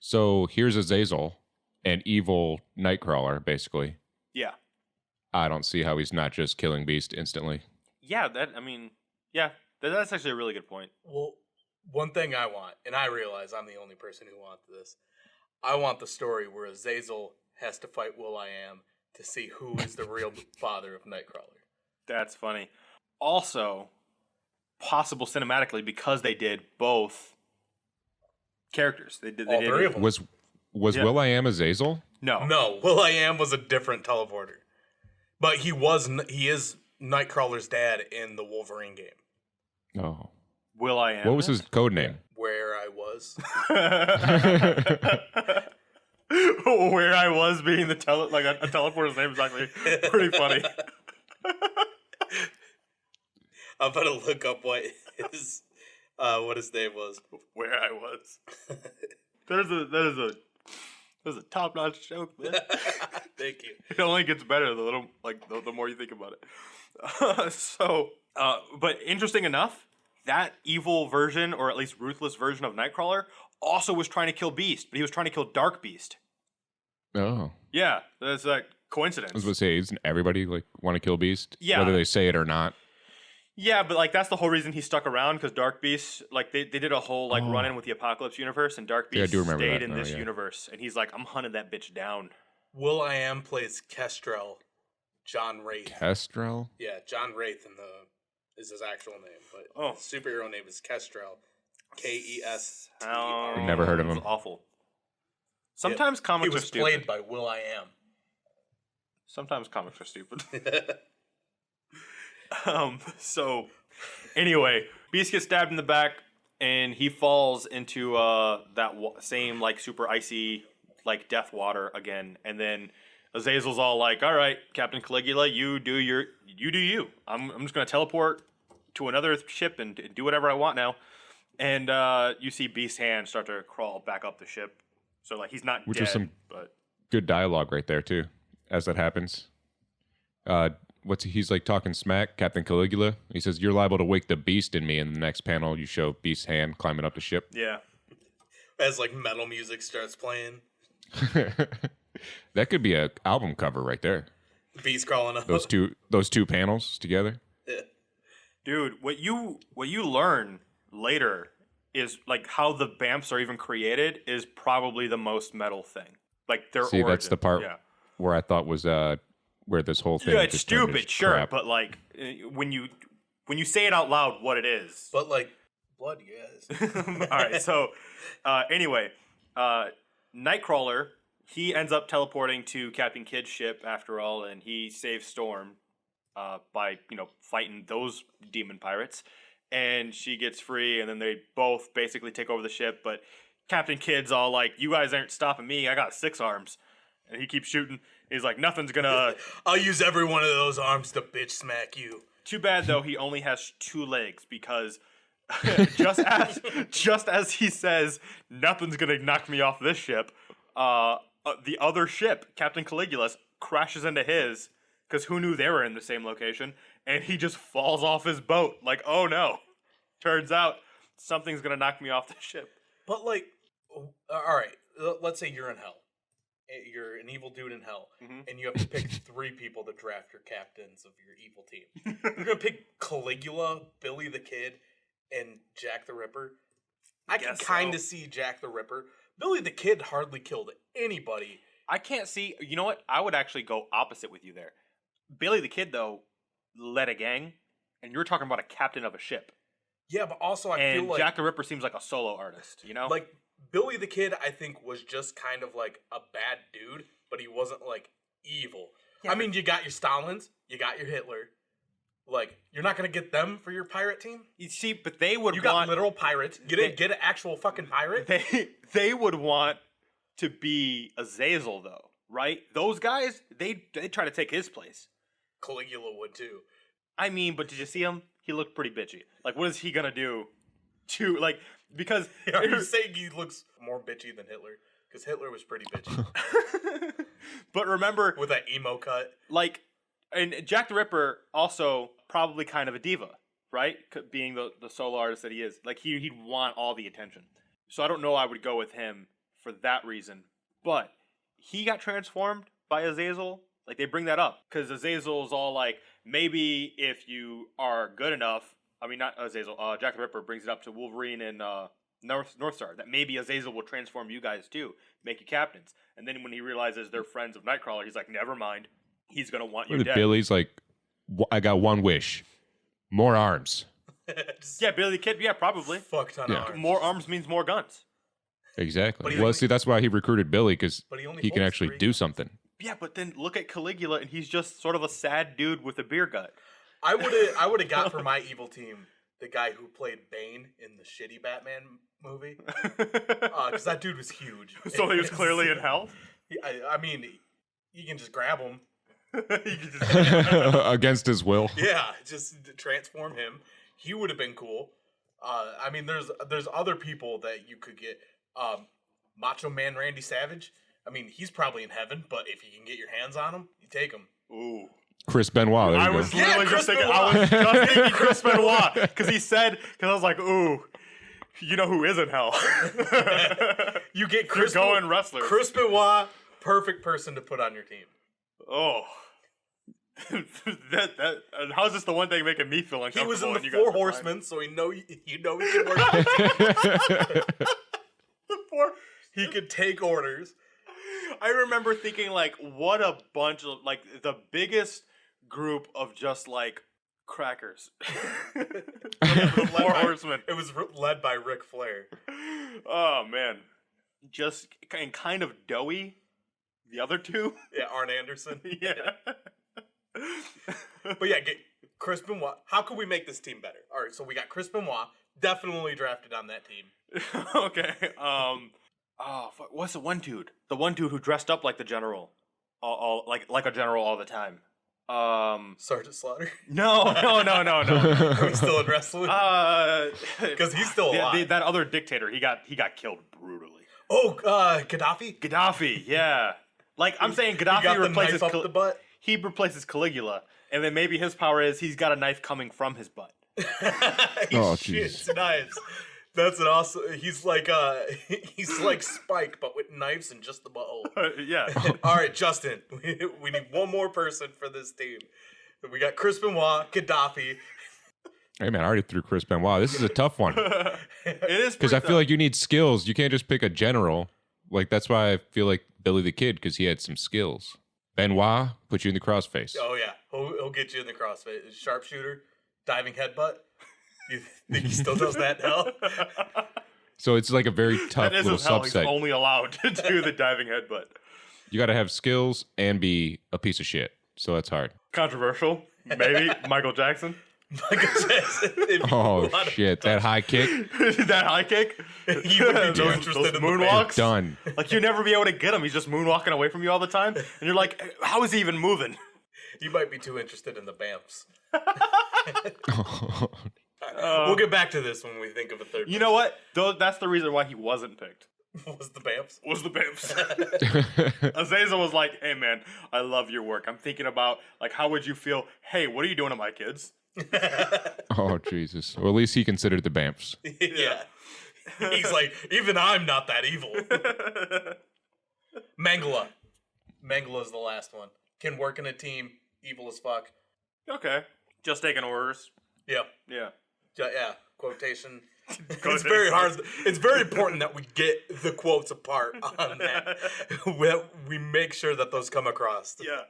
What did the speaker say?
So here's Azazel, an evil Nightcrawler, basically. Yeah. I don't see how he's not just killing Beast instantly. Yeah, that's actually a really good point. Well, one thing I want, and I realize I'm the only person who wants this, I want the story where Azazel has to fight Will.i.am to see who is the real father of Nightcrawler. That's funny. Also, possible cinematically because they did both characters. They did All three of them. Was Will.i.am Azazel? No. No, Will.i.am was a different teleporter. But he is Nightcrawler's dad in the Wolverine game. No. Will.i.am. What was his code name? Where I was. Where I was being a teleporter's name is actually pretty funny. I'm about to look up what his name was. Where I was. That is a top-notch joke, man. Thank you. It only gets better the more you think about it. But interesting enough, that evil version, or at least ruthless version of Nightcrawler, also was trying to kill Beast, but he was trying to kill Dark Beast. Oh. Yeah, that's a coincidence. I was going to say, isn't everybody want to kill Beast? Yeah. Whether they say it or not. Yeah, but that's the whole reason he stuck around, because Dark Beast, they did a whole run-in with the Apocalypse universe, and Dark Beast stayed in this universe, and he's like, I'm hunting that bitch down. Will.i.am plays Kestrel, John Wraith. Kestrel? Yeah, John Wraith is his actual name, but his superhero name is Kestrel. Kestrel. Never heard of him. Awful. Sometimes comics are stupid. He was played by Will.i.am. Sometimes comics are stupid. So, anyway, Beast gets stabbed in the back, and he falls into that same super icy death water again. And then Azazel's all like, "All right, Captain Caligula, you do you. I'm just gonna teleport to another ship and do whatever I want now." And you see Beast's hand start to crawl back up the ship. So he's not Which dead, is some but good dialogue right there too, as that happens. He's talking smack, Captain Caligula. He says, "You're liable to wake the Beast in me." In the next panel, you show Beast's hand climbing up the ship. Yeah. As metal music starts playing. That could be an album cover right there. Beast crawling up. Those two panels together. Yeah. Dude, what you learn later is how the Bamfs are even created is probably the most metal thing. Their See, origin. that's the part where I thought was where this whole thing. Yeah, it's just turned to stupid, sure, crap. but when you say it out loud, what it is. But blood, yes. All right, so anyway, Nightcrawler, he ends up teleporting to Captain Kidd's ship after all, and he saves Storm by fighting those demon pirates, and she gets free, and then they both basically take over the ship. But Captain Kidd's all like, "You guys aren't stopping me. I got 6 arms," and he keeps shooting. He's like, "Nothing's gonna." I'll use every one of those arms to bitch smack you. Too bad though, he only has 2 legs because just as he says, "Nothing's gonna knock me off this ship," the other ship, Captain Caligula's, crashes into his because who knew they were in the same location, and he just falls off his boat. Oh no! Turns out something's gonna knock me off the ship. But all right, let's say you're in hell. You're an evil dude in hell, and you have to pick 3 people to draft your captains of your evil team. You're gonna pick Caligula, Billy the Kid, and Jack the Ripper. I can kind of see Jack the Ripper. Billy the Kid hardly killed anybody. I can't see. You know what? I would actually go opposite with you there. Billy the Kid though led a gang, and you're talking about a captain of a ship. Yeah, but also I feel like Jack the Ripper seems like a solo artist. Billy the Kid, I think, was just kind of a bad dude, but he wasn't evil. Yeah, I mean, you got your Stalins, you got your Hitler. You're not gonna get them for your pirate team. You see, but they would. You got literal pirates. You didn't get an actual fucking pirate. They would want to be Azazel though, right? Those guys, they try to take his place. Caligula would too. I mean, but did you see him? He looked pretty bitchy. What is he gonna do? Because are you saying he looks more bitchy than Hitler? Because Hitler was pretty bitchy. But remember, with that emo cut, and Jack the Ripper also probably kind of a diva, right? Being the solo artist that he is, he'd want all the attention. So I don't know. I would go with him for that reason. But he got transformed by Azazel. Like, they bring that up because Azazel's all like, maybe if you are good enough. I mean, not Azazel. Jack the Ripper brings it up to Wolverine and North Star that maybe Azazel will transform you guys too, make you captains. And then when he realizes they're friends of Nightcrawler, he's like, never mind. He's gonna want you dead. Billy's like, I got one wish, more arms. Yeah, Billy the Kid. Yeah, probably. Fuck ton of arms. More arms means more guns. Exactly. Well, see, that's why he recruited Billy, because he can actually three. do something. Yeah, but then look at Caligula, and he's just sort of a sad dude with a beer gut. I would have got for my evil team the guy who played Bane in the shitty Batman movie, because that dude was huge. So he was clearly in hell. I mean, you can just grab him. Against his will. Yeah, just transform him. He would have been cool. I mean, there's other people that you could get. Macho Man Randy Savage. I mean, he's probably in heaven, but if you can get your hands on him, you take him. Ooh. Chris Benoit. There you I go. was literally just thinking, Chris Benoit, because I was like, ooh, you know who is in hell? You get Chris. You're going wrestler. Chris Benoit, perfect person to put on your team. Oh. And how's this the one thing making me feel uncomfortable? He was in the and you Four guys are Horsemen, so he can work. He could take orders. I remember thinking, like, what a bunch of, like, the biggest group of just, like, crackers. The Four Horsemen. It was led by Ric Flair. Oh, man. Just kind of doughy. The other two. Yeah, Arn Anderson. Yeah. But yeah, get Chris Benoit. How can we make this team better? All right, so we got Chris Benoit, definitely drafted on that team. Okay. Oh, fuck. What's the one dude? The one dude who dressed up like the general, all like a general all the time. Sergeant Slaughter. No. Are we still in wrestling? Because he's still alive. That other dictator, he got killed brutally. Oh, Gaddafi. Gaddafi, yeah. Like, I'm saying Gaddafi replaces up the butt. He replaces Caligula, and then maybe his power is he's got a knife coming from his butt. Oh, shit, jeez. knives. That's an awesome. He's like Spike, but with knives and just the butthole. Yeah. All right, Justin. We need one more person for this team. We got Chris Benoit, Gaddafi. Hey, man, I already threw Chris Benoit. This is a tough one. It is Because I feel like you need skills. You can't just pick a general. Like, that's why I feel like Billy the Kid, because he had some skills. Benoit, put you in the crossface. Oh, yeah. He'll get you in the crossface. Sharpshooter, diving headbutt. You think he still does that now? So it's like a very tough that is little his hell. subset. He's only allowed to do the diving headbutt. You got to have skills and be a piece of shit. So that's hard. Controversial, maybe. Michael Jackson. Michael Jackson. Oh, shit. That high kick? That high kick? You would be too interested in moonwalks? Done. Like, you'd never be able to get him. He's just moonwalking away from you all the time. And you're like, how is he even moving? You might be too interested in the Bamfs. We'll get back to this when we think of a third. You know what? That's the reason why he wasn't picked. Was the Bamfs? Was the Bamfs. Azazel was like, hey, man, I love your work. I'm thinking about, like, how would you feel? Hey, what are you doing to my kids? Oh, Jesus. Well, at least he considered the Bamfs. Yeah. He's like, even I'm not that evil. Mangala. Mangala's the last one. Can work in a team. Evil as fuck. Okay. Just taking orders. Yeah. Yeah. Yeah. Quotation. It's very hard. It's very important that we get the quotes apart on that. We make sure that those come across. Yeah.